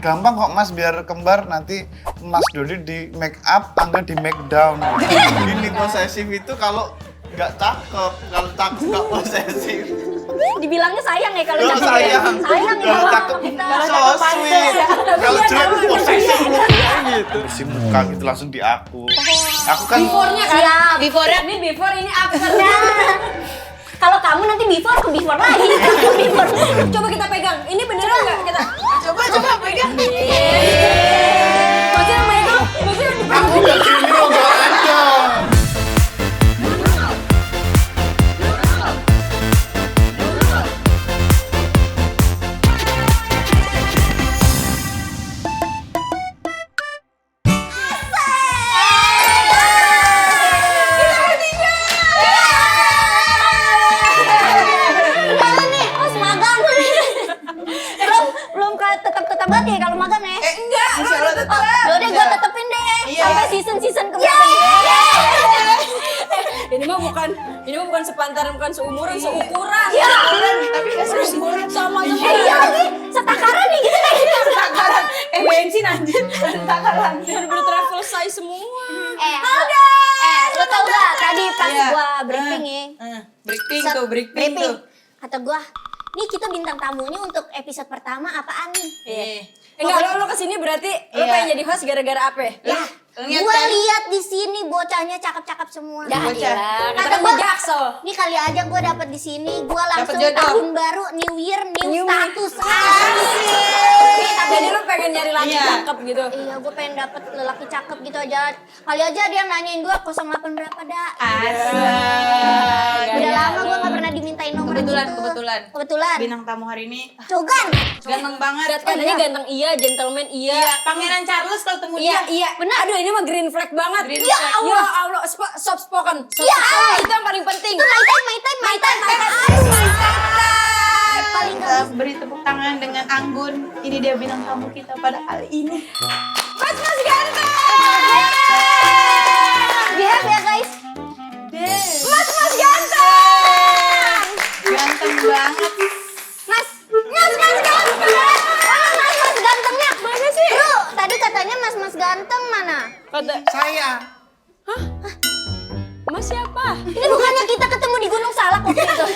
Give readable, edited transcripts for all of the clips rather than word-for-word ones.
Gampang kok Mas, biar kembar nanti Mas Dodi di make up, Angga di make down. Gini posesif itu kalau nggak cakep, kalau cakep nggak posesif. Dibilangnya sayang ya kalau cakep. Sayang. Sayang ya Kalau sama cakep kita. so sweet. Kalau jelek posesif gitu. Si muka gitu langsung di aku. Aku kan Before-nya kan? Siap. Before-nya. Ini before, ini after. Kalau kamu nanti before ke before lagi. Before. Coba kita pegang. Ini beneran nggak kita? Coba pegang. Maksudnya megang, maksudnya dipegang. aku nggak gini loh, nggak ada. Pas magang. Belum tetap banget ya kalau magang ya. Enggak, insya Allah tetap. Yaudah gue tetepin deh. Iya. Sampai season keberapa. Ini mah bukan sepantaran, bukan seumuran, seukuran. Iya. Tapi nggak seumuran. Sama Iya lagi. Setakaran nih gitu kayak gitu. Takaran. Bensin anjir. Takaran. bener-bener travel size semua. Lo tau gak tadi pas Iya. gua briefing ya. Briefing tuh. Kata gua, nih kita bintang tamunya untuk episode pertama apaan nih? Enggak, lo kesini berarti lo Iya. pengen jadi host gara-gara apa ya? Lah, lihat gua kan? lihat di sini bocahnya cakep-cakep semua. Ya, Bocah. iya. Kata Kata gua, gue jaksel. nih kali aja gua dapet di sini, gua langsung jodoh. tahun baru, new year, new status. Jadi lo pengen nyari laki Iya. cakep gitu. Iya, gue pengen dapet lelaki cakep gitu aja. Kali aja dia nanyain gue 08 berapa dah. Asik. Udah lama gue gak pernah dimintain nomor Kebetulan, gitu. kebetulan. Kebetulan. Bintang tamu hari ini Cogan. ganteng banget. Lihat katanya ganteng iya, gentleman iya. Iya, Pangeran Charles kalau temu Iya, dia. iya. Benar. Aduh, ini mah green flag banget. Green Ya flag. Allah, Allah, soft spoken. Iya. Itu yang paling penting. Itu my time. Paling Kita beri tepuk tangan dengan Anggun. Ini dia bintang tamu kita pada kali ini. Mas ganteng. behave ya guys. Mas ganteng. Ganteng banget. Mas ganteng. Mas gantengnya. Mana sih? Bro, tadi katanya mas ganteng mana? Kata, Saya. Mas siapa? Ini bukannya kita ketemu di Gunung Salak waktu itu.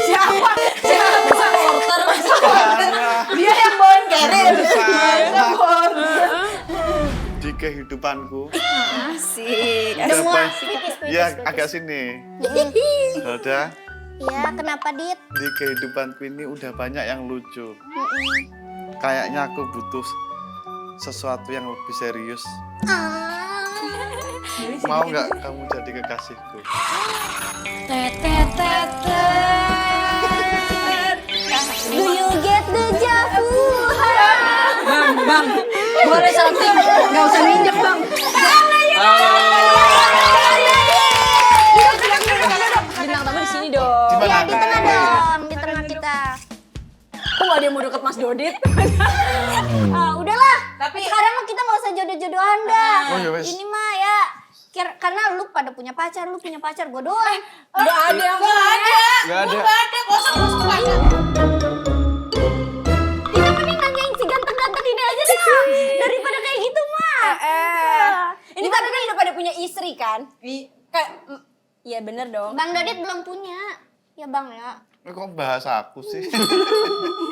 Siapa? Bisa porter. Dia yang bawain carrier. Saya. Di kehidupanku. Asik. Udah muak. Ya agak sini. Udah. Iya, kenapa Dit? Di kehidupanku ini udah banyak yang lucu. Kayaknya aku butuh sesuatu yang lebih serius. Mau nggak kamu jadi kekasihku? Do you get the javu? Bang, boleh something? Gak usah minjem bang. Bintang tamu di sini dong. Di mana? Iya, di tengah dong, di tengah kita. Kok gak ada yang mau deket Mas Dodit? Udahlah. Tapi sekarang mah kita nggak usah jodoh-jodohan dah. Oh, ya wes. Ini mah ya, karena lu pada punya pacar, lu punya pacar, gue doang. Gak ada yang Gak ada. Nggak ada. Gak ada. Kosong aja. Kita mending nanyain si ganteng-ganteng ini aja dah. Daripada kayak gitu mah. Ini tapi kan udah pada punya istri kan? Kayak, iya bener dong. Bang Dodit belum punya. Ya Bang ya. Kok bahas aku sih?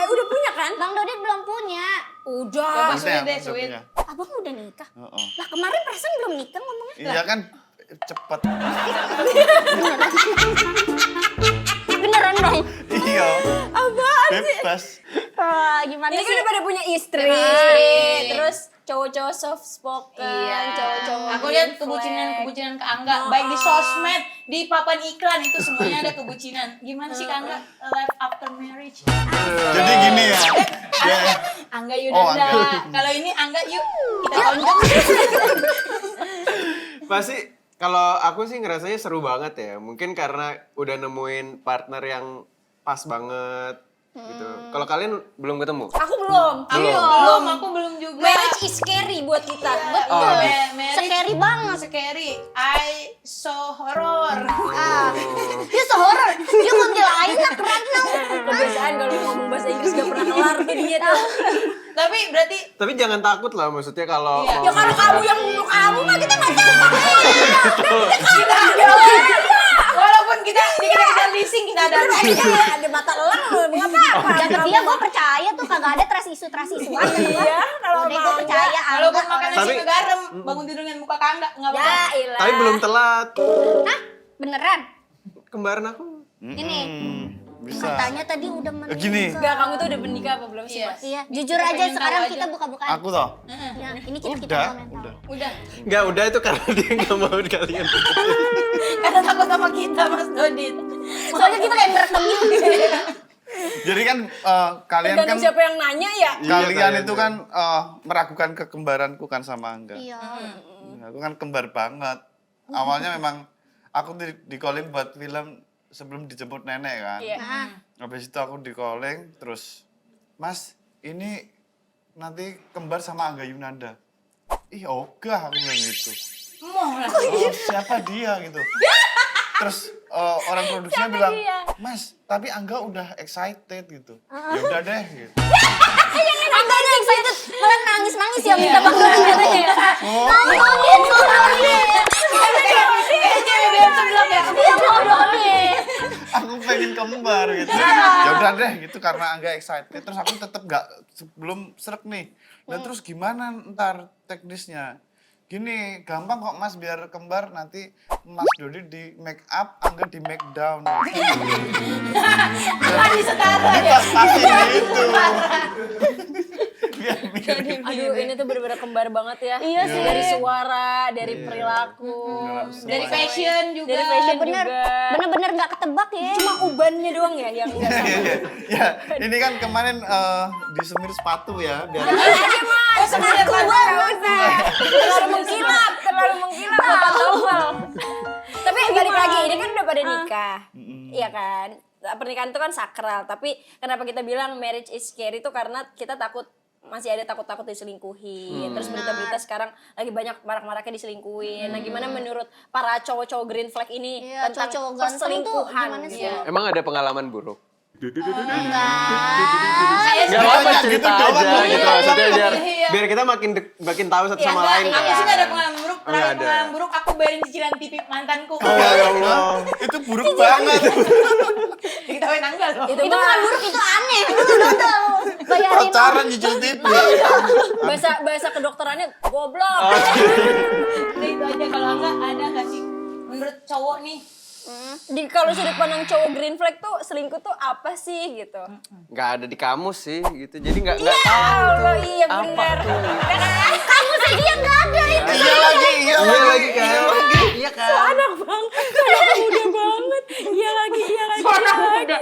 Udah punya kan? Bang Dodit belum punya. Udah. Coba sweet deh, Udah sweet. punya. Abang udah nikah. Oh. Lah kemarin perasaan belum nikah ngomongnya. Iya kan cepet. Beneran dong. Iya. Apaan Bebas. Gimana Ini kan sih? udah pada punya istri. Terus cowok-cowok soft spoken, cowok-cowok Aku lihat green flag. kebucinan ke Angga, baik di sosmed, di papan iklan itu semuanya ada kebucinan. Gimana sih Kak Angga life after marriage? Jadi gini ya. Ya. Angga Oh, Yunanda. Angga. Kalau ini Angga yuk kita tonjok. Pasti kalau aku sih ngerasanya seru banget ya. Mungkin karena udah nemuin partner yang pas banget gitu. Kalau kalian belum ketemu? Aku belum. Belum, aku belum juga. Marriage marriage is scary buat kita. Oh, Betul. marriage Scary banget. Scary. I so horror. You so horror. You kuntilanak right now. Kebiasaan kalau ngomong bahasa Inggris gak pernah kelar tuh dia tuh. Tapi berarti Tapi jangan takut lah, maksudnya kalau Iya. Ya kalau kamu yang bunuh kamu mah kita nggak tahu. walaupun kita leasing kita ada. Ada mata elang lu apa? Jaga dia gue percaya tuh kagak ada trust issue Iya, kalau Udah gue percaya. Walaupun makan nasi Tapi- kegaram, bangun tidur dengan muka kangga enggak Ya apa-apa. ilah. tapi belum telat. Hah? Beneran? Kembaran aku. Ini Bisa. katanya tadi udah menikah. Gini, Enggak, kamu tuh udah menikah apa belum sih, Iya. Mas? Iya, jujur Kita aja pengen sekarang tahu kita aja. buka-bukaan. aku toh. Ya, ini kita Udah, komen. udah. Udah. Enggak, udah itu karena dia nggak mau kalian. Karena takut sama kita Mas Dodit. Soalnya kita kayak merekam Jadi kan kalian kan Tergantung siapa yang nanya ya. Iya, kalian kayaknya. itu kan meragukan kekembaranku kan sama Angga. Iya. Aku kan kembar banget. Awalnya memang aku di calling buat film sebelum dijemput nenek kan. Iya. Nah, Habis itu aku di calling terus, Mas, ini nanti kembar sama Angga Yunanda. Ih, ogah aku bilang gitu. Mau lah. Oh, siapa dia gitu. Terus orang produksinya bilang, Mas, tapi Angga udah excited gitu. Ya udah deh gitu. Angga ada excited, malah nangis-nangis ya minta Bang Dodit katanya ya. Bang Dodit, Bang Dodit. Kayak cewek biar sebelah ya. Iya, Bang Dodit. Aku pengen kembar gitu. Ya udah deh gitu karena Angga excited. Terus aku tetap nggak belum srek nih. Dan terus gimana ntar teknisnya? Gini, gampang kok Mas biar kembar nanti Mas Dodi di make up, Angga di make down. Lagi setara Di ya. pas-pasin gitu. Biar mirip. Aduh, ini tuh bener-bener kembar banget ya. Iya sih. Dari suara, dari perilaku, Dari fashion juga. dari fashion Bener, juga. bener-bener nggak ketebak ya. Cuma ubannya doang ya yang enggak sama. Ya, ini kan kemarin disemir sepatu ya biar Oh, sebenarnya Terlalu mengkilap, terlalu mengkilap Bapak Taufal. Tapi balik lagi, ini kan udah pada nikah. Iya kan? Pernikahan itu kan sakral, tapi kenapa kita bilang marriage is scary itu karena kita takut masih ada takut-takut diselingkuhin. Terus berita-berita sekarang lagi banyak marak-maraknya diselingkuhin. Nah, gimana menurut para cowok-cowok green flag ini Iya, tentang cowok ganteng tuh perselingkuhan? gimana sih? Iya. Emang ada pengalaman buruk? Saya Gak apa-apa Banyak cerita gitu doang, aja gitu, iya, maksudnya biar iya. biar kita makin tahu satu sama lain Aku kan. sih gak ada pengalaman buruk. Nggak Terakhir ada. pengalaman buruk aku bayarin cicilan TV mantanku. Oh ya Allah. itu buruk banget. Diketawain Angga loh. Itu Itu mah bukan buruk, itu aneh. Lu dodol. Bayarin. Pacaran nyicil TV. bahasa kedokterannya goblok. Udah itu aja. Kalau Angga ada gak sih menurut cowok nih? Di kalau sudut pandang cowok green flag tuh selingkuh tuh apa sih gitu? Nggak ada di kamus sih gitu, jadi nggak Ya tahu Allah, tuh iya apa benar. tuh. Kamu sih dia nggak ada itu. Iya lagi, iya Iya lagi. lagi kan, iya kan. Anak bang, anak muda banget. Iya lagi, iya lagi.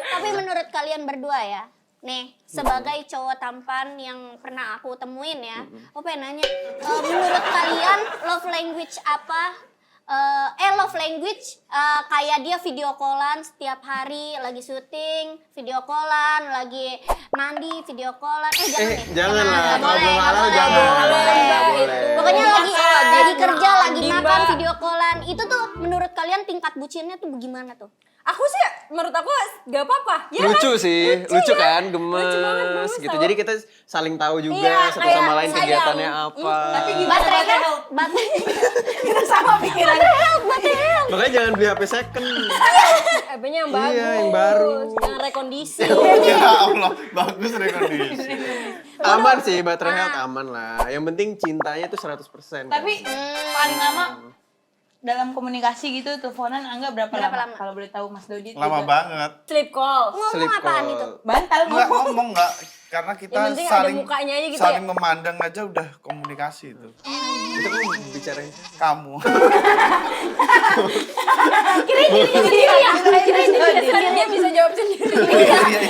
Tapi menurut kalian berdua ya, nih sebagai cowok tampan yang pernah aku temuin ya, aku pengen nanya, menurut kalian love language apa? Love language kayak dia video callan setiap hari, lagi syuting video callan, lagi mandi video callan. Jangan lah, Nggak boleh, ngobrol nggak malam boleh. jangan. Nggak boleh. Nggak boleh. Pokoknya lagi kerja, lagi Dimba. makan video callan. Itu tuh menurut kalian tingkat bucinnya tuh gimana tuh? Aku sih, menurut aku gak apa-apa. Ya Lucu kan? sih, lucu ya? kan, Lucu banget, gemes gemes gitu. tau. Jadi kita saling tahu juga Iya, satu kayak sama lain sayang. kegiatannya apa. Tapi gimana Baterainya, baterai? Kita sama pikiran. Makanya jangan beli HP second. HP-nya yang bagus. Iya, yang baru. Yang rekondisi. Ya Allah, bagus rekondisi. Aman sih, baterai health aman lah. Yang penting cintanya tuh 100%. Tapi paling lama dalam komunikasi gitu teleponan Angga berapa lama? Kalau boleh tahu Mas Dodi. Lama banget. Sleep call. ngomong Sleep apaan call. itu? Bantal Enggak ngomong. ngomong enggak karena kita Yang penting ada saling mukanya aja gitu saling ya? memandang aja udah komunikasi itu. Itu kan bicarain. Kamu. Dia bisa jawab sendiri. Iya, iya.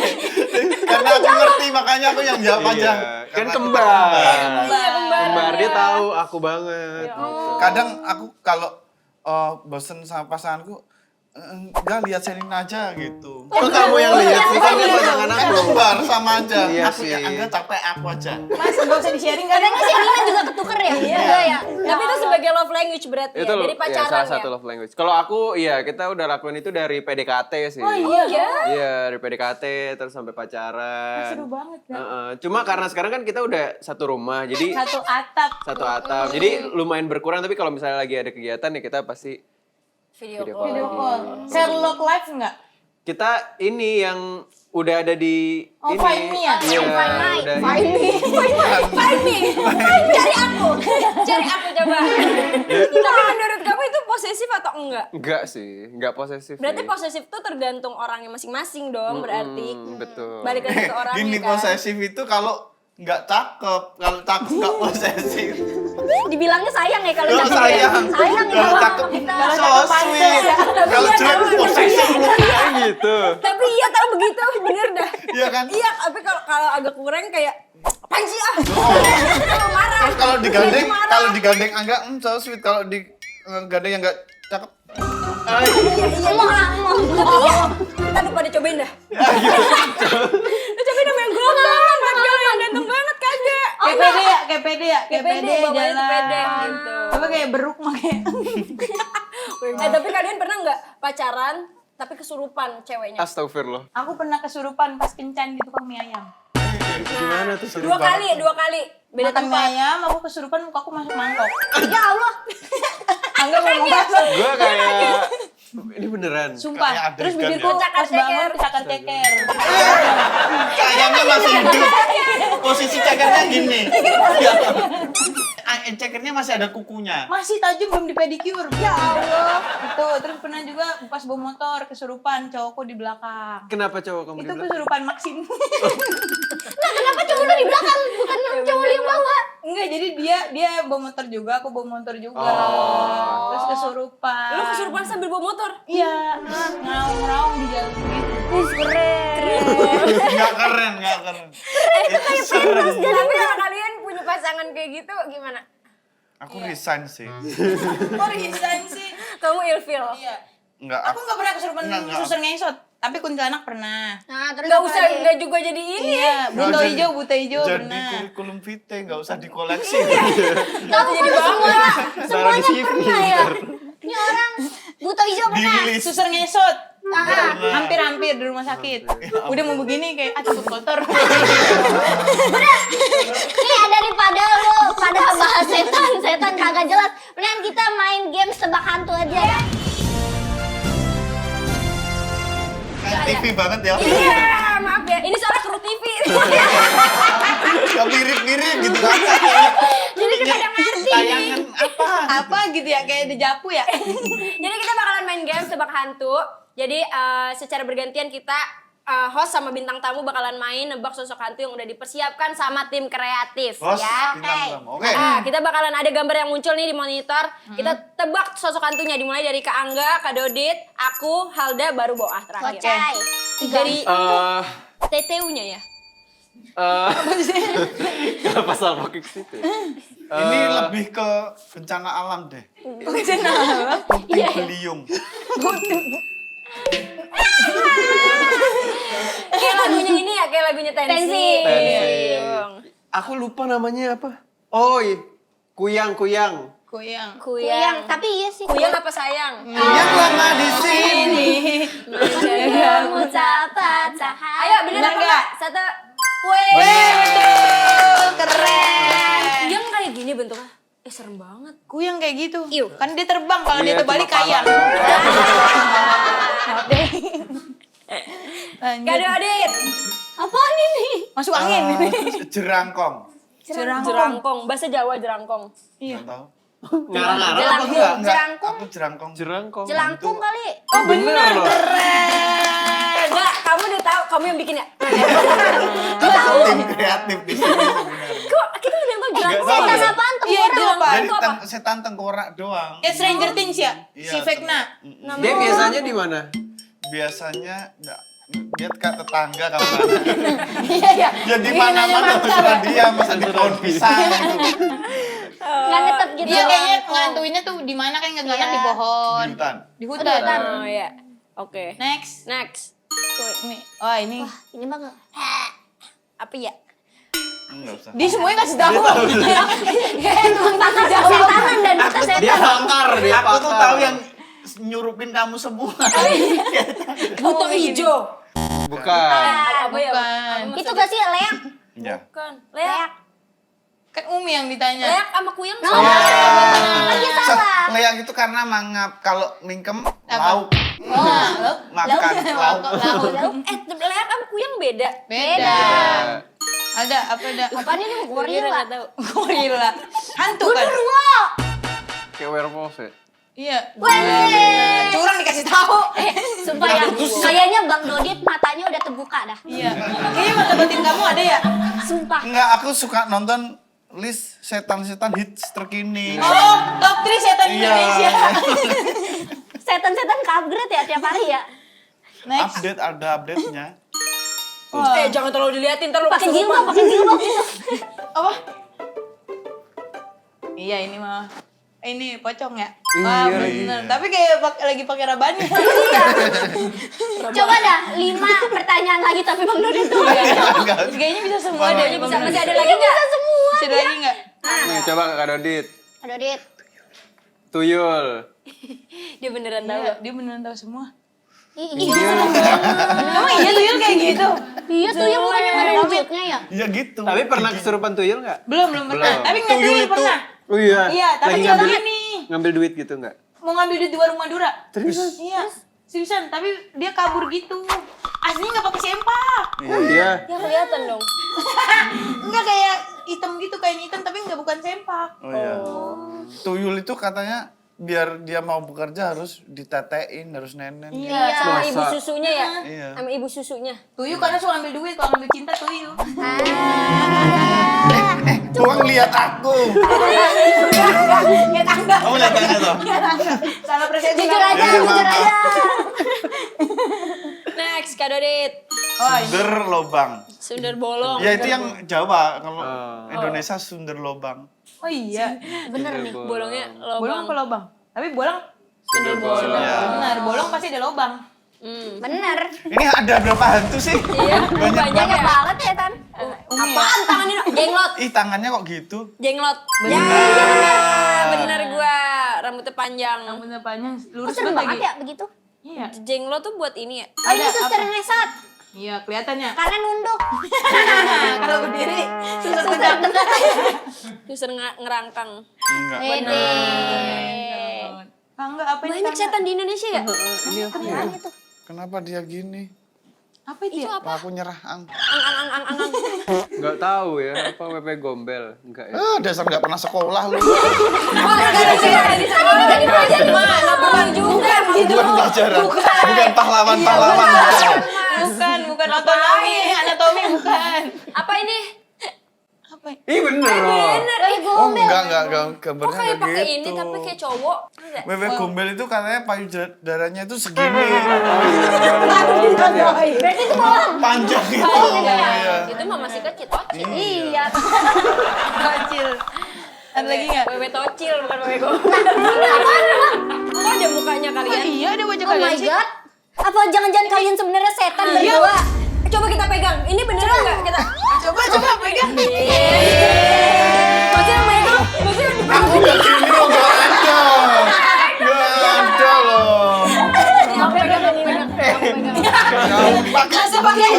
Karena aku ngerti makanya aku yang jawab aja. Iya, kan Karena kita kembar. Iya, kembar. Kembar dia ya. tahu aku banget. gitu. Kadang aku kalau bosen sama pasanganku enggak lihat Selina aja gitu. Kok kamu yang lihat sih kan dia pasangan Kan aku. kembar sama aja. Iya aku sih. ya enggak capek aku aja. Mas, nggak usah di-sharing kan? Katanya si Nina juga language berarti Itu ya, dari ya, pacaran salah ya. satu love language. Kalau aku iya kita udah lakuin itu dari PDKT sih. Oh iya. Iya, dari PDKT terus sampai pacaran. Seru banget kan. Cuma karena sekarang kan kita udah satu rumah, jadi Satu atap. satu atap. Jadi lumayan berkurang, tapi kalau misalnya lagi ada kegiatan ya kita pasti Video Video call. Video call. Sherlock Live enggak? kita ini yang udah ada di Oh, ini. Find Me ya? Iya, Find My. udah Find me. Find me. Cari aku. Cari aku coba. Tapi menurut kamu itu posesif atau enggak? Enggak sih, enggak posesif. Berarti sih. posesif tuh tergantung orangnya masing-masing dong berarti. Betul. Balik lagi ke orangnya Gini kan. posesif itu kalau nggak cakep, kalau cakep nggak posesif. Dibilangnya sayang ya kalau Kalau cakep. sayang, Sayang ya kalau sama cakep kita. so sweet. Kalau jelek posesif. Kayak gitu. Tapi iya tahu begitu bener dah. Iya kan? Iya, tapi kalau agak kurang kayak apaan sih ah? Marah. Terus kalau digandeng agak so sweet, kalau digandeng yang nggak cakep. Iya, tapi ya, kita lupa dicobain dah. Lu cobain sama yang ganteng, kan yang ganteng banget kagak. Kayak pede ya, kayak pede ya, Kayak pede, bawahnya tuh pede gitu. Coba kayak beruk makanya. Tapi kalian pernah nggak pacaran tapi kesurupan ceweknya? Astagfirullah. Aku pernah kesurupan pas kencan di tukang mie ayam. Gimana tuh seru Dua kali. Beda Makan mie tempat. ayam, aku kesurupan, muka aku masuk mangkok. Ya Allah. Enggak mau masuk. Gua kayak ini beneran. Sumpah. Kayak adegan Terus ya. bibirku pas Cakar-ceker. bangun kecakan ceker. Sayangnya masih hidup. Posisi cekernya gini. Cekernya masih ada kukunya. Masih tajam belum dipedicure. Ya Allah. Itu terus pernah juga pas bawa motor kesurupan cowokku di belakang. Kenapa cowok kamu Itu dibilang? kesurupan Maxim. Nah, kenapa cowok lu di belakang bukan cowok lu yang bawa? Enggak, jadi dia bawa motor juga, aku bawa motor juga. Terus kesurupan. Lu kesurupan sambil bawa motor? Iya, ngeraung-ngeraung di jalan gitu. Nggak keren. Itu serem. Tapi kalau kalian punya pasangan kayak gitu gimana? Aku resign sih. Kok resign sih? Kamu ilfil? Iya. Enggak. Aku nggak pernah kesurupan Enggak. suster ngesot, tapi kuntilanak pernah. Nah, terus Nggak apa usah, lagi? nggak juga jadi ini. Iya, buta Jadi- hijau Jadi pernah. kurikulum vitae, nggak usah dikoleksi. Kamu jadi kalau bawah. semuanya CV. pernah ya. Ini orang buta hijau pernah. Dirilis. Suster ngesot. Ah, Hampir-hampir di rumah sakit. Udah mau begini kayak takut kotor. Nih daripada lu pada bahas setan kagak jelas. Mendingan kita main game tebak hantu aja ya. Kayak TV banget ya. Iya, maaf ya. Ini soalnya kru TV. Gak mirip-mirip gitu kan. Jadi kita ada ngerti. Tayangan apa? Apa gitu ya, kayak dejapu ya. Jadi kita bakalan main game tebak hantu. Jadi secara bergantian kita host sama bintang tamu bakalan main nebak sosok hantu yang udah dipersiapkan sama tim kreatif. Bos, Ya. bintang tamu. Oke. Kita bakalan ada gambar yang muncul nih di monitor. Kita tebak sosok hantunya dimulai dari Kak Angga, Kak Dodit, aku, Halda, baru Boah terakhir. Kocai. Dari Eh, TTU-nya ya. Kenapa salah pakai ke situ? Ini lebih ke bencana alam deh. Bencana. Puting beliung. Kayak lagunya ini ya, kayak lagunya Tensi. Tensi. Tensi. Aku lupa namanya apa. Oh, iya. Kuyang. Kuyang. Kuyang, Kuyang. tapi iya sih. Kuyang apa sayang? Yang lama di sini. Kamu tak patah. Ayo, bener Bener apa nggak? enggak? Satu. Weh. Betul, keren. Kuyang kayak gini bentuknya. Serem banget. Kuyang kayak gitu. Iu. Kan dia terbang, kalau Iya, dia terbalik cuma kayang. Kak Lanjut. Dodit. Apaan ini? Masuk angin. Jerangkong. Jerangkong. Bahasa Jawa jerangkong. Iya. Nggak tahu. Ngarang-ngarang apa Jelangkung. enggak? Jerangkung. Aku jerangkong. Jerangkong. Jelangkung kali. Oh, bener loh. Enggak, kamu udah tahu, kamu yang bikin ya? Aku tim kreatif di sini sebenarnya. Kok kita udah yang tahu jerangkong? tahu Setan ya? apaan tuh? Iya, itu apa? Jadi Itu apa? setan tengkorak doang. Kayak Stranger Things ya? Iya, Si Vecna. Dia biasanya di mana? Biasanya enggak dia ke tetangga kamu. Iya, iya. Ya di mana-mana terserah dia, masa di pohon pisang gitu. Nggak netep gitu. Dia kayaknya ngantuinnya tuh di mana kan nggak Iya. di pohon. Di hutan. Di hutan. Oh iya. Oke. Next. Next. Ini. Wah, ini. Wah, ini mah nggak. Apa ya? Enggak usah. Dia semuanya kasih tahu. Setanan dan kita setan. Dia pakar, dia Aku tuh pakar. tahu yang nyurupin kamu semua. Buto hijau. Bukan. Apa ya? Bukan. Itu gak sih leak? Iya. Bukan. Leak. Kan Umi yang ditanya. Leak sama kuyang Oh, sama. lagi salah. Leak itu karena mangap, kalau mingkem lauk. Oh, lauk. Makan lauk. Leak sama kuyang beda. Beda. Ada apa ada? Apaan ini Gorila gorila? nggak tahu. Gorila. Hantu kan? Genderuwo. Kayak werewolf ya. Iya. Weh. Curang dikasih tahu. Sumpah ya, kayaknya Bang Dodit matanya udah terbuka dah. Iya. Kayaknya mata batin kamu ada ya? Sumpah. Enggak, aku suka nonton list setan-setan hits terkini. Oh, top 3 setan Indonesia. Setan-setan ke-upgrade ya tiap hari ya. Next. Update, ada update-nya. Jangan terlalu diliatin terlalu Pakai jilbab gitu. Apa? Iya ini mah. Ini pocong ya? Iya, Wah, bener. Tapi kayak lagi pakai rabani. Coba dah 5 pertanyaan lagi tapi Bang Dodit tuh. Kayaknya bisa semua deh. Kayaknya bisa. Masih ada lagi nggak? Bisa semua. Masih ada lagi nggak? Nih coba Kak Dodit. Bang Dodit. Tuyul. Dia beneran tahu. Iya, dia beneran tahu semua. Iya. Emang iya tuyul kayak gitu? Iya tuh yang bukan yang ada wujudnya ya. Ya gitu. Tapi pernah kesurupan tuyul nggak? Belum pernah. Belum. Tapi nggak Tuyul tuyul itu- pernah. Oh iya. Iya, tapi Lagi nggak ngambil, gini. ngambil duit gitu nggak? Mau ngambil duit di warung Madura. Terus? Iya. Seriusan, tapi dia kabur gitu. Aslinya nggak pakai sempak. Iya. Ya kelihatan dong. Enggak kayak hitam gitu, kain hitam tapi nggak bukan sempak. Oh iya. Tuyul itu katanya biar dia mau bekerja harus ditetein, harus nenen. Iya. Sama Masa? ibu susunya ya? Iya. Sama ibu susunya. Tuyul karena suka ngambil duit, kalau ngambil cinta tuyul. Doang lihat aku. Ya tangga. Kamu lihat tangga tuh? Salah persepsi. Jujur aja, Iya, jujur maaf. aja. Next, Kak Dodit. Oh, iya. Sunder lobang. Sundar bolong. Ya itu yang Jawa, kalau Oh. Indonesia sunder lobang. Oh iya. Bener nih. Bolongnya Bolong lobang. apa lobang? Tapi bolong. Sundar bolong. Iya. Benar, bolong pasti ada lobang. Bener. Ini ada berapa hantu sih? Iya, banyak Banyak ya. banget setan. Apaan tangannya? Jenglot. Ih, tangannya kok gitu? Jenglot. Bener. Ya, bener gua. Rambutnya panjang. Rambutnya panjang, Kok lurus serem banget lagi. ya begitu? Iya. Jenglot tuh buat ini ya. Oh, ini suster ngesot. Iya, kelihatannya. Karena nunduk. Kalau berdiri susah Suster tegak. tegak. Suster ngerangkang. Enggak. Wede. Kangga apa ini? Banyak Kangga? setan di Indonesia ya? Ini apa ya? Apaan itu? Kenapa dia gini? Apa itu ya? Apa aku nyerah, Ang? Ang. Nggak tahu ya, apa WP gombel? Enggak ya? Ah, dasar nggak pernah sekolah lu. Jadi belajar mana? Bukan juga gitu. Bukan pelajaran. Bukan pahlawan-pahlawan. Bukan anatomi bukan. Apa ini? Apa? Ih bener loh. Bener. Oh, enggak, Kok gambarnya kayak enggak pakai gitu. ini tapi kayak cowok? Enggak. Wewe gombel itu katanya payudaranya itu segini. Berarti itu bohong. Panjang gitu. Iya. Itu mah masih kecil tocil. Iya. Kecil. Ada lagi nggak? Wewe tocil bukan wewe gombel. Kok ada mukanya Oh kalian? iya ada wajah Oh kalian my sih. god. Apa jangan-jangan kalian sebenarnya setan Iya. berdua? Coba kita pegang. Ini beneran enggak kita? Coba pegang. Maksudnya megang, maksudnya Aku udah gini loh, nggak ada. Nggak ada loh. Yang pegang ini pegang. Masa pakai?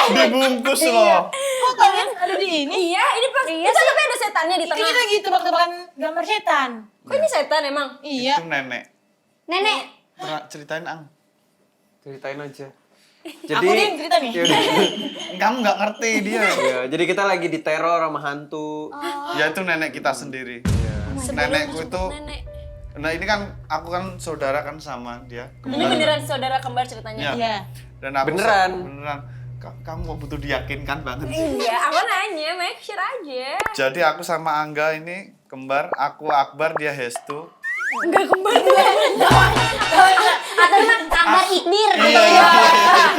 Dibungkus loh. Kok kalian ada di ini? Iya, ini pas. Itu tapi ada setannya di Kita tengah. lagi tebak-tebakan gambar setan. Kok ini setan emang? Iya. Itu nenek. Nenek. Ceritain, Ang. Ceritain aja. Aku deh yang cerita nih. Yaudah. Kamu nggak ngerti dia. Ya, jadi kita lagi diteror sama hantu. Ya itu nenek kita sendiri. Nenekku itu. Nenek. Nah ini kan aku kan saudara kan sama dia. Ini beneran saudara kembar ceritanya? Iya. Iya. Dan aku Beneran. beneran. Kamu kok butuh diyakinkan banget. Iya, aku nanya, make sure aja. Jadi aku sama Angga ini kembar, aku Akbar, dia Hestu. Enggak kembar. Atau mah kabar Iqdir gitu Iya, ya.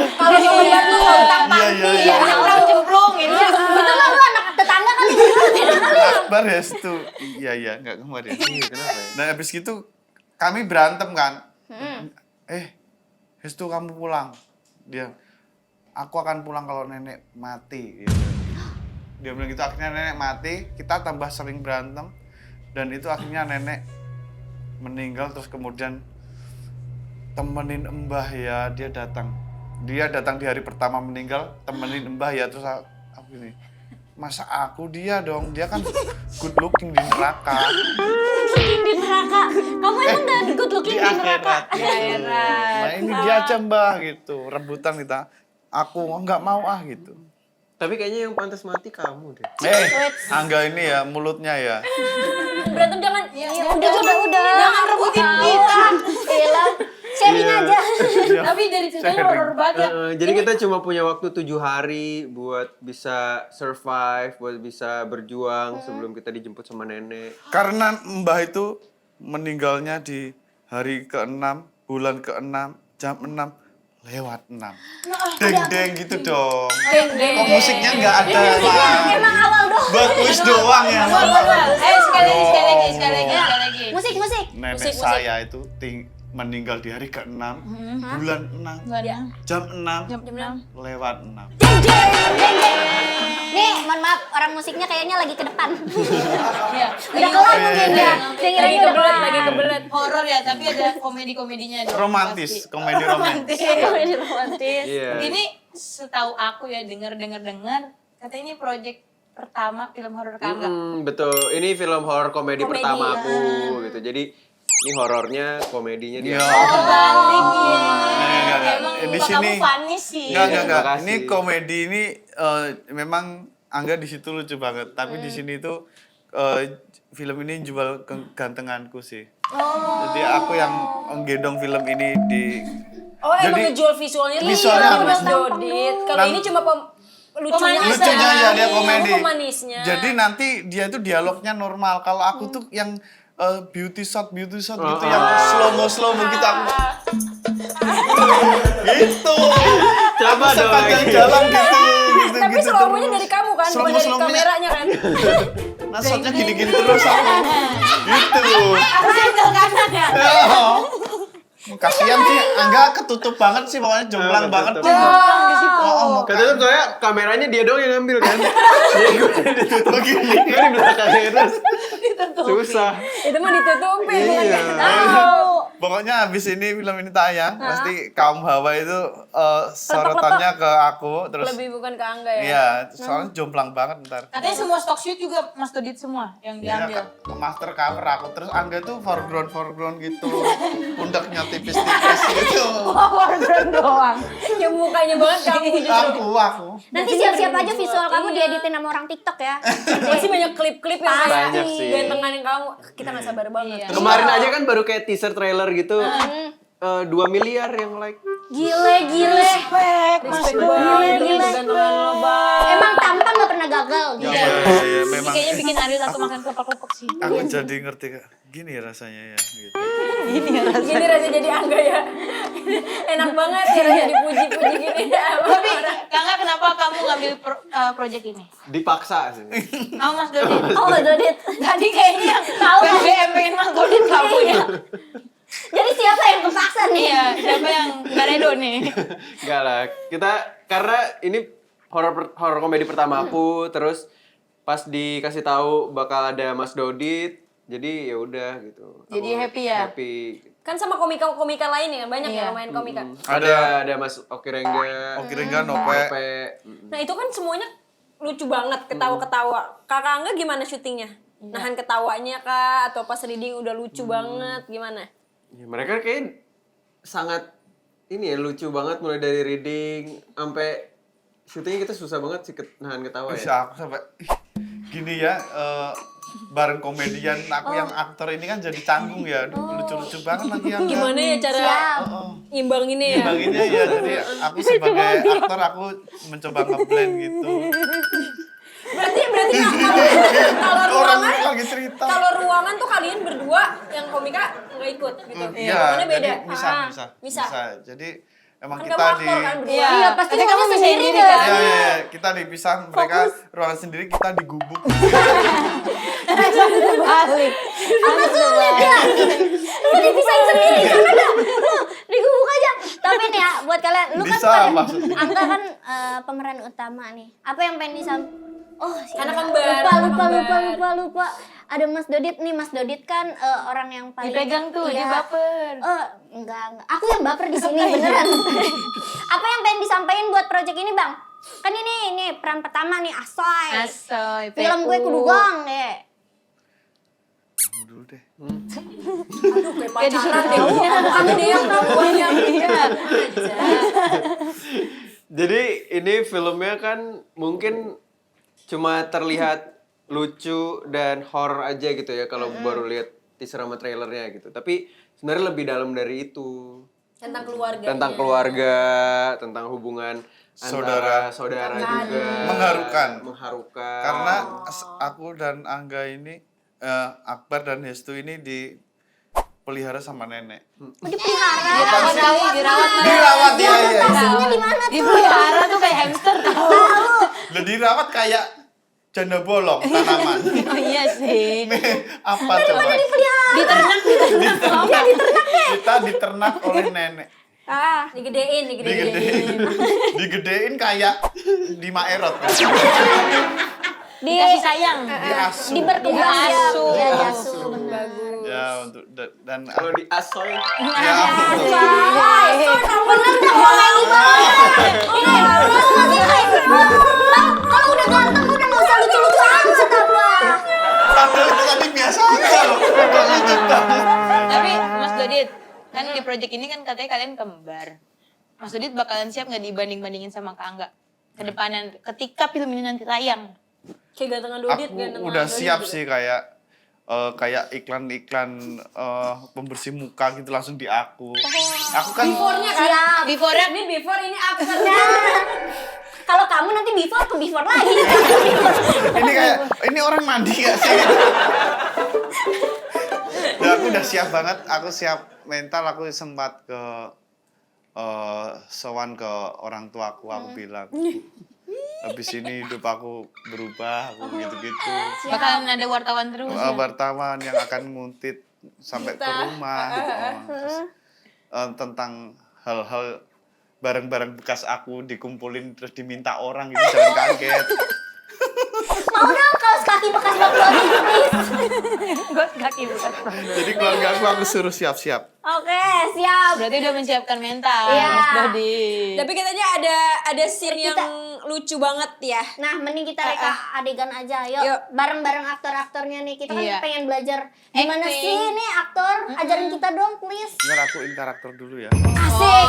Kalau mau lihat tuh kontang Iya, panti. iya, Iya, iya. orang cemplung ini. Itu mah lu anak tetangga kali beda kali. Akbar Hestu. Iya, nggak kembar ya. Iya, kenapa ya? Nah habis gitu kami berantem kan. Hestu kamu pulang. Dia, aku akan pulang kalau nenek mati. Gitu. Dia bilang gitu, akhirnya nenek mati, kita tambah sering berantem. Dan itu akhirnya nenek meninggal, terus kemudian temenin Mbah ya, dia datang di hari pertama meninggal, temenin Mbah ya, terus aku gini, masa aku dia dong, dia kan good looking di neraka. Looking di neraka. Kamu emang gak good looking di neraka? Nah ini dia aja Mbah gitu, rebutan kita. Aku nggak mau gitu. Tapi kayaknya yang pantas mati kamu deh. Angga ini ya mulutnya ya. Berantem jangan. Udah. Jangan rebutin kita. Elah, sharing Iya. aja. Tapi dari ceritanya horor banget. Jadi kita cuma punya waktu 7 hari buat bisa survive, buat bisa berjuang sebelum kita dijemput sama nenek. Karena Mbah itu meninggalnya di hari ke-6, bulan ke-6, jam 6, lewat 6. Deng-deng gitu dong. Kok musiknya nggak ada lah. Emang awal doang. Bagus doang ya. Sekali lagi. Musik. Nenek saya itu meninggal di hari ke-6, bulan 6, jam 6, lewat 6. Nih, mohon maaf, orang musiknya kayaknya lagi ke depan. Iya. Udah kelar mungkin ya. Lagi kebelet. Horor ya, tapi ada komedi-komedinya. Romantis, komedi romantis. Komedi romantis. Iya. Ini setahu aku ya, dengar, katanya ini project pertama film horor Kangga. Betul. Ini film horor komedi pertama aku gitu. Jadi ini horornya, komedinya dia. Iya. Kebalik ya. Enggak. Emang Di muka sini kamu funny sih. Enggak. Terima kasih. Ini komedi ini memang Angga di situ lucu banget, tapi di sini tuh film ini jual kegantenganku sih. Jadi aku yang menggendong film ini di Oh, emang Jadi, ngejual visualnya visualnya Mas harus. Dodit. Kalau ini cuma lucunya aja. lucunya ya dia komedi. Pemanisnya. Jadi nanti dia itu dialognya normal. Kalau aku tuh yang beauty shot gitu yang slow mo gitu aku. Gitu. Coba Aku dong sepanjang lagi. jalan gitu. Tapi slow-mo-nya dari kamu kan, bukan dari Slow-mo-nya. kameranya kan. Nah, shotnya gini-gini terus aku. Gitu. Aku angkel kanan ya. Kasihan sih, Angga ketutup banget sih, pokoknya jomplang banget. ketutup. Ketutup. Ketutup soalnya kameranya dia doang yang ngambil kan. Jadi gue ditutup begini. Gue di belakangnya terus. Susah. Itu mah ditutupin bukan Iya. tahu. Pokoknya habis ini film ini tayang, pasti kaum hawa itu sorotannya ke aku, terus Lebih bukan ke Angga ya. iya, soalnya jomplang banget ntar. Katanya semua stock shoot juga Mas Dodit semua yang Iya, diambil. ke master cover aku, terus Angga tuh foreground gitu, pundaknya tipis-tipis gitu. doang. Yang mukanya banget kamu justru. Aku. Nanti siap-siap aja visual kamu dieditin sama orang TikTok ya. Masih banyak klip-klip yang kayak Banyak sih. gantengan kamu. Kita nggak sabar banget. Iya. Kemarin aja kan baru kayak teaser trailer gitu. 2 miliar yang like. Gile. Respect, Mas Dodit. Gila, gantengan lo bang. Emang tampang gak pernah gagal gitu. Iya, Ini memang. kayaknya bikin Ariel aku makan kelopak-kelopak sih. Aku jadi ngerti Kak, gini ya rasanya ya. Gitu. Gini rasa jadi Angga ya. Enak banget ya rasa dipuji-puji gini. Tapi Kangga, kenapa kamu ngambil project ini? Dipaksa sih. Oh, Mas Dodit. Oh, Dodit. Tadi kayaknya tahu pengen Mas Dodit kamu ya. Jadi siapa yang kepaksa nih? Iya, siapa yang nggak redo nih? Enggak lah. Kita karena ini horor komedi pertama aku, terus pas dikasih tahu bakal ada Mas Dodit, jadi ya udah gitu. Jadi Aku happy ya? Happy. Kan sama komika-komika lain ya, banyak Iya. ya main komika. Ada Mas Oki Rengga. Oki Rengga, Nope. Nah itu kan semuanya lucu banget, ketawa-ketawa. Kakak Angga gimana syutingnya? Nahan ketawanya kah? Atau pas reading udah lucu banget? Gimana? Ya, mereka kayak sangat ini ya lucu banget mulai dari reading sampai syutingnya kita susah banget sih nahan ketawa ya. Bisa aku sampai ih, gini ya, bareng komedian aku yang aktor ini kan jadi canggung ya. Aduh, lucu-lucu banget lagi yang Gimana ya cara imbanginnya ya? Imbanginnya ya, jadi aku sebagai aktor aku mencoba ngeblend gitu. Berarti kalau Orang ruangan, lagi cerita. kalau ruangan tuh kalian berdua yang komika nggak ikut gitu. Iya, Ruangannya beda. jadi bisa. Bisa. Jadi emang Kan kita kamu di aktor kan berdua. Iya, pasti Tapi kamu ruangannya bisa sendiri sendiri kan? kan? Iya, kita dipisah, mereka ruangan sendiri, kita digubuk. Balik. Apa sulit ya? Lu dipisahin sendiri sama dah. Lu digubuk aja. Tapi nih ya, buat kalian, lu kan Bisa, maksudnya. Angga kan pemeran utama nih. Apa yang pengen Oh, Anak kembar, lupa. Ada Mas Dodit nih, Mas Dodit kan orang yang paling Dipegang tuh, dia baper. Enggak. Aku yang baper di sini beneran. Apa yang pengen disampaikan buat project ini, Bang? Kan ini peran pertama nih, Asoy. Asoy, Film gue kudu gong deh. Kamu dulu deh. Aduh, kayak pacaran deh. Kamu deh yang perempuan yang Jadi ini filmnya kan mungkin cuma terlihat lucu dan horror aja gitu ya kalau baru lihat teaser sama trailernya gitu. Tapi sebenarnya lebih dalam dari itu. tentang keluarga. Tentang keluarga, tentang hubungan antara saudara juga. Mengharukan. Karena aku dan Angga ini, Akbar dan Hestu ini dipelihara sama nenek. Dirawat ya. Lokasinya di mana tuh? Dipelihara tuh kayak hamster tahu. Lah dirawat kayak janda bolong tanaman. Oh iya sih. Apa coba? Diternak. Kita diternak oleh nenek. Digedein. Digedein kayak di Maerot. Dikasih sayang. Diasuh. Berkembang Diasuh. ya, diasuh benar. Ya untuk dan Kalau di Asoy, ya Bener dah komedi banget. Ini masih kayak Bang, kalau udah ganteng udah nggak usah lucu-lucu amat apa. padahal itu tadi biasa aja loh. Tapi Mas Dodit, kan di project ini kan katanya kalian kembar. Mas Dodit bakalan siap nggak dibanding-bandingin sama Kak Angga? Kedepanan ketika film ini nanti tayang. Kayak gantengan Dodit. Aku udah siap sih kayak iklan-iklan pembersih muka gitu langsung di aku. Aku kan Before-nya kan? Siap. Before-nya Ini before, ini after. Kalau kamu nanti before ke before lagi. ini kayak ini orang mandi gak sih? Ya aku udah siap banget, aku siap mental, aku sempat ke sowan ke orang tuaku, aku bilang habis ini hidup aku berubah, aku gitu-gitu. bakalan ada wartawan terus. Wartawan yang akan nguntit sampai ke rumah terus, tentang hal-hal barang-barang bekas aku dikumpulin terus diminta orang gitu, jangan kaget. Mau dong kaos kaki bekas Bang Dodit, please. Gos kaki bukan. Jadi keluarga aku suruh siap-siap. Oke, siap. Berarti udah menyiapkan mental, Iya. Mas Dodit. Tapi katanya ada scene yang lucu banget ya. Nah, mending kita reka adegan aja. Yuk, Yuk. bareng-bareng aktor-aktornya nih. Kita kan Iya. pengen belajar gimana Acting. sih nih aktor. Ajarin kita dong, please. Biar akuin karakter dulu ya. Asik.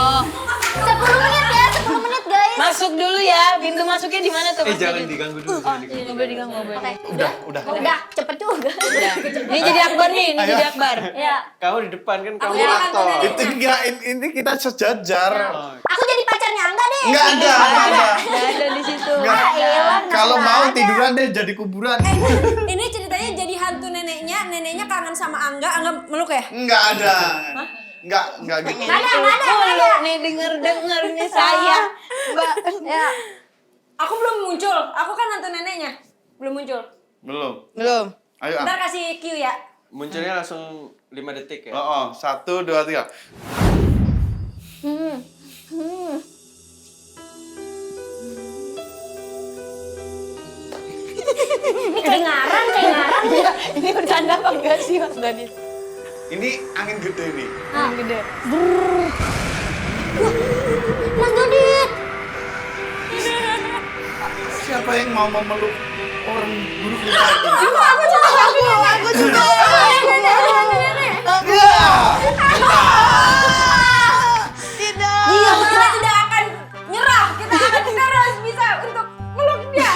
10 menit ya, 10 menit guys. Masuk dulu ya, pintu masuknya di mana tuh Mas jangan Dodit? diganggu dulu, jangan diganggu. Nggak boleh diganggu, nggak boleh. Oke. Udah. Udah, cepet juga. Udah. Ini jadi Akbar nih, ini jadi Akbar. Ya. Kamu di depan kan kamu jadi aktor. aktor. Itu enggak, ini kita sejajar. Aku jadi pacarnya Angga deh. Enggak ada. Nggak ada di situ. Enggak. Elah, Kalau nggak mau ada. tiduran deh jadi kuburan. Ini ceritanya jadi hantu neneknya kangen sama Angga meluk ya? Enggak ada. Enggak gitu. Dulu nih denger nih saya. Mbak. Ya. Aku belum muncul, aku kan hantu neneknya. Belum muncul. Belum. Ayo. Ntar kasih cue ya. Munculnya langsung 5 detik ya. Oh, 1, 2, 3. Ini kedengaran. Ini bercanda apa enggak sih Mas Dodit? Ini angin gede nih. Yang gede. Mas Dodit. Siapa yang mau memeluk orang buruk ini? Aku juga. Tidak. Kita tidak akan nyerah, kita akan terus bisa untuk meluk dia.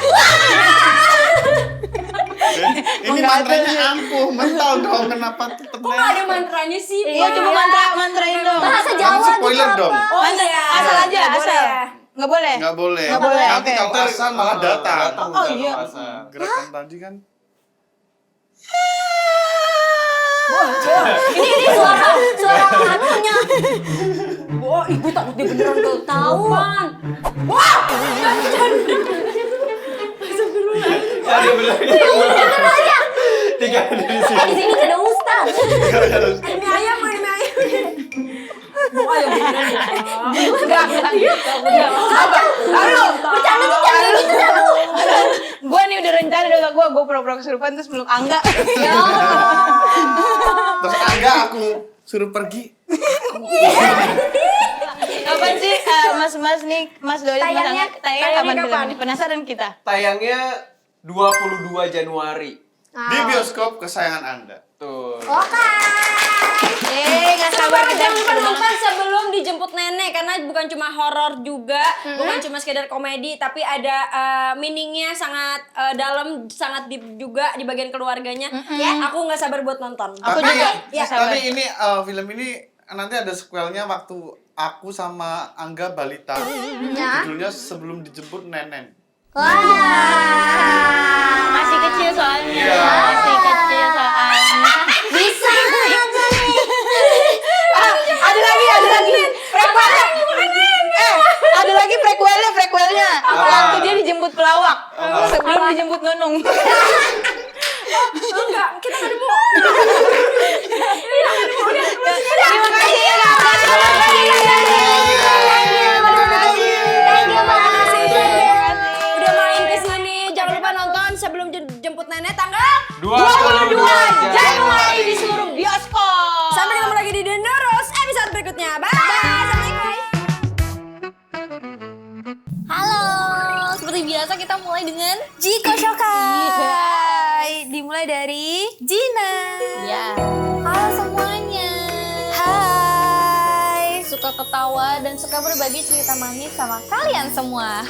Ini mantranya ampuh, mental dong. Kenapa tetep Kok nggak ada mantranya sih? Iya, coba mantrain dong. Bahasa Kamu Jawa spoiler gitu dong. apa? Oh Mantra- iya. asal aja, Nggak boleh asal. ya? Nggak boleh. Nggak boleh. Nggak boleh, Nanti oke. kalau asal malah datang. Oh, iya. Gerakan tadi kan. Ini suara anunya. Wah, ibu takut dia beneran tuh. Tahu. Wah! Ada bener. Tiga di sini. Di sini ada Ustaz. Ini ayam. Oh, ayam beneran. Enggak. Bercanda tuh jangan gitu dah lu. Gua nih udah rencana gue pura-pura kesurupan terus meluk Angga. Terus Angga aku suruh pergi. Kapan sih Mas nih, Mas Dodi, Mas Tayangnya? Angga, tayangnya kapan Tayangnya film ini? Penasaran kita. Tayangnya 22 Januari. Di bioskop kesayangan Anda. Tuh. Oke. Nggak sabar kita Jangan lupa nonton sebelum dijemput nenek karena bukan cuma horor juga, bukan cuma sekedar komedi, tapi ada meaningnya sangat dalam, sangat deep juga di bagian keluarganya. Ya, aku nggak sabar buat nonton. Aku Tapi- juga. Ya, Tapi ini film ini nanti ada sequelnya waktu aku sama Angga balita. Judulnya Sebelum Dijemput Nenek. Wah. Masih kecil soalnya. Iya. Masih kecil soalnya. Bisa aja nih. Ada lagi. Prequelnya. Ada lagi prequelnya. Waktu dia dijemput pelawak. Sebelum dijemput nunung. enggak, kita nggak mau. Terima kasih ya Kak. Udah main ke sini. Jangan lupa nonton Sebelum Jemput Nenek tanggal 22 Januari di seluruh bioskop. Sampai ketemu lagi di The Neuros episode berikutnya. Bye. Assalamualaikum. Halo, seperti biasa kita mulai dengan Jiko Shokai. Dimulai dari Gina. Ya. Halo semuanya. Hai. Suka ketawa dan suka berbagi cerita manis sama kalian semua.